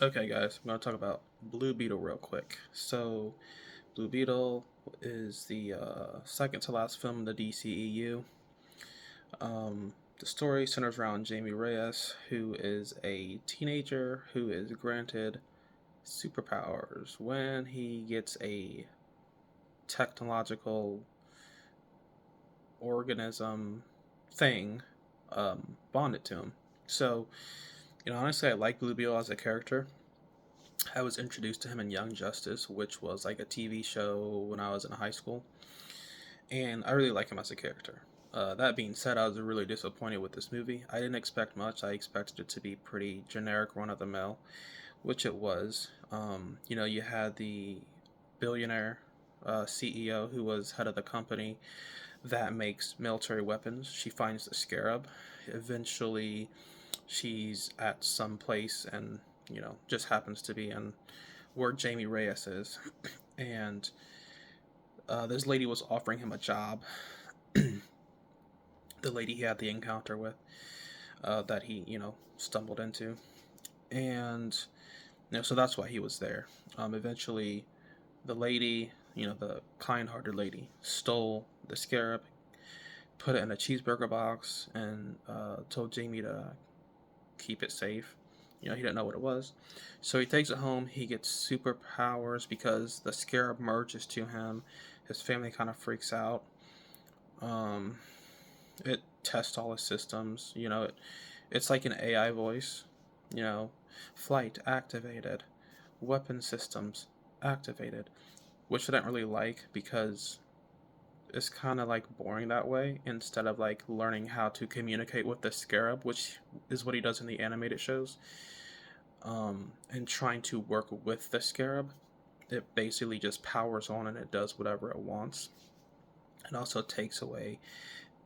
Okay, guys, I'm going to talk about Blue Beetle real quick. So, Blue Beetle is the second to last film in the DCEU. The story centers around Jamie Reyes, who is a teenager who is granted superpowers when he gets a technological organism thing bonded to him. So, honestly, I like Blue Beetle as a character. I was introduced to him in Young Justice, which was like a TV show when I was in high school, and I really like him as a character. That being said, I was really disappointed with this movie. I didn't expect much. I expected it to be pretty generic, run of the mill, which it was. You had the billionaire CEO who was head of the company that makes military weapons. She finds the scarab. Eventually, she's at some place and just happens to be in where Jamie Reyes is, and this lady was offering him a job. The lady he had the encounter with, that he stumbled into, and so that's why he was there. Eventually, the lady, the kind-hearted lady, stole the scarab, put it in a cheeseburger box, and told Jamie to keep it safe. He didn't know what it was. So he takes it home. He gets superpowers because the scarab merges to him. His family kind of freaks out. Um, it tests all his systems. It's like an AI voice. You know, flight activated, weapon systems activated, which I didn't really like because it's kind of like boring that way instead of like learning how to communicate with the scarab, which is what he does in the animated shows, and trying to work with the scarab. It basically just powers on and it does whatever it wants. It also takes away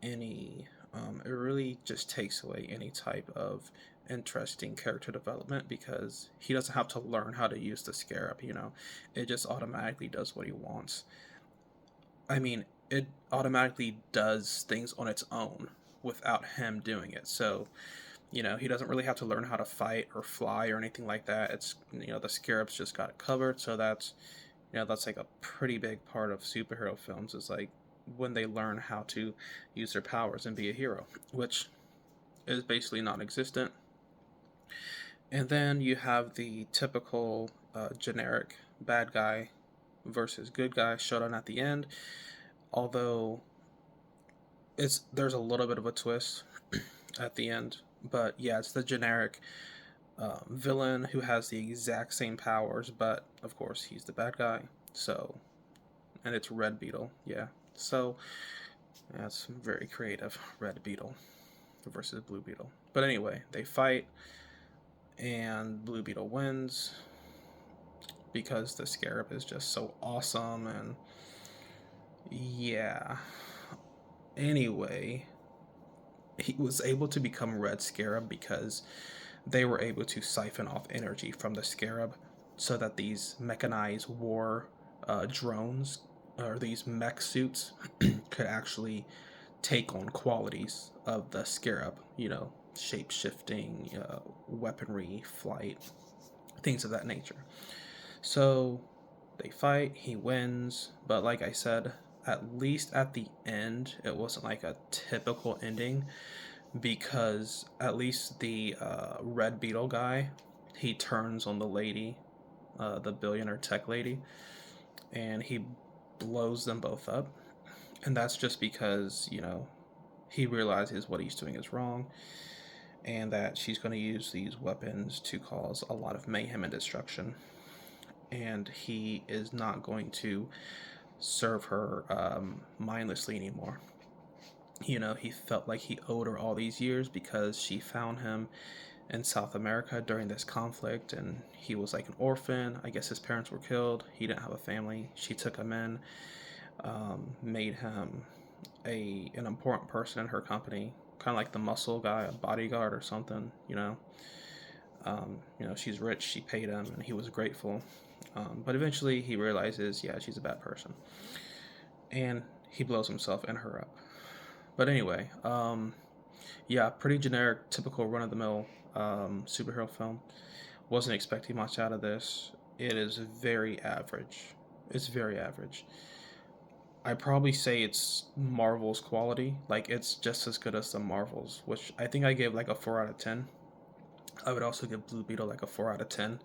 any it really just takes away any type of interesting character development because he doesn't have to learn how to use the scarab. It just automatically does what he wants. I mean, it automatically does things on its own without him doing it. So he doesn't really have to learn how to fight or fly or anything like that. It's the scarab's just got it covered. So that's like a pretty big part of superhero films is like when they learn how to use their powers and be a hero, which is basically non-existent. And then you have the typical generic bad guy versus good guy showdown at the end. Although there's a little bit of a twist at the end, but yeah, it's the generic villain who has the exact same powers, but of course he's the bad guy. So, and it's Red Beetle, yeah. So that's very creative, Red Beetle versus Blue Beetle. But anyway, they fight, and Blue Beetle wins because the Scarab is just so awesome, and yeah. Anyway, he was able to become Red Scarab because they were able to siphon off energy from the Scarab so that these mechanized war drones or these mech suits could actually take on qualities of the Scarab, shape shifting, weaponry, flight, things of that nature. So they fight, he wins, but like I said, at least at the end, it wasn't like a typical ending because at least the Red Beetle guy, he turns on the lady, the billionaire tech lady, and he blows them both up. And that's just because, he realizes what he's doing is wrong and that she's going to use these weapons to cause a lot of mayhem and destruction. And he is not going to serve her mindlessly anymore. He felt like he owed her all these years because she found him in South America during this conflict, and he was like an orphan. I guess his parents were killed. He didn't have a family. She took him in, made him an important person in her company, kind of like the muscle guy, a bodyguard or something. She's rich. She paid him, and he was grateful. But eventually, he realizes, yeah, she's a bad person, and he blows himself and her up. But anyway, yeah, pretty generic, typical run of the mill superhero film. Wasn't expecting much out of this. It is very average. It's very average. I probably say it's Marvel's quality. Like it's just as good as the Marvels, which I think I gave like a 4 out of 10. I would also give Blue Beetle like a 4 out of 10.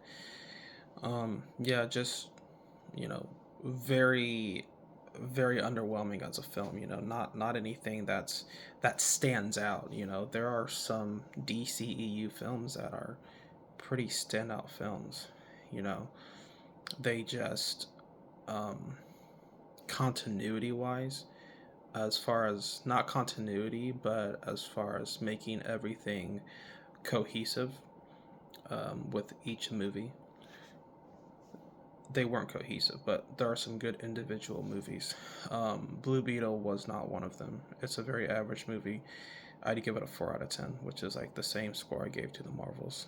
Yeah, just you know, very very underwhelming as a film. Not anything that stands out. There are some DCEU films that are pretty standout films. You know, they just um, continuity wise, as far as not continuity, but as far as making everything cohesive with each movie. They weren't cohesive, but there are some good individual movies. Blue Beetle was not one of them. It's a very average movie. I'd give it a 4 out of 10, which is like the same score I gave to the Marvels.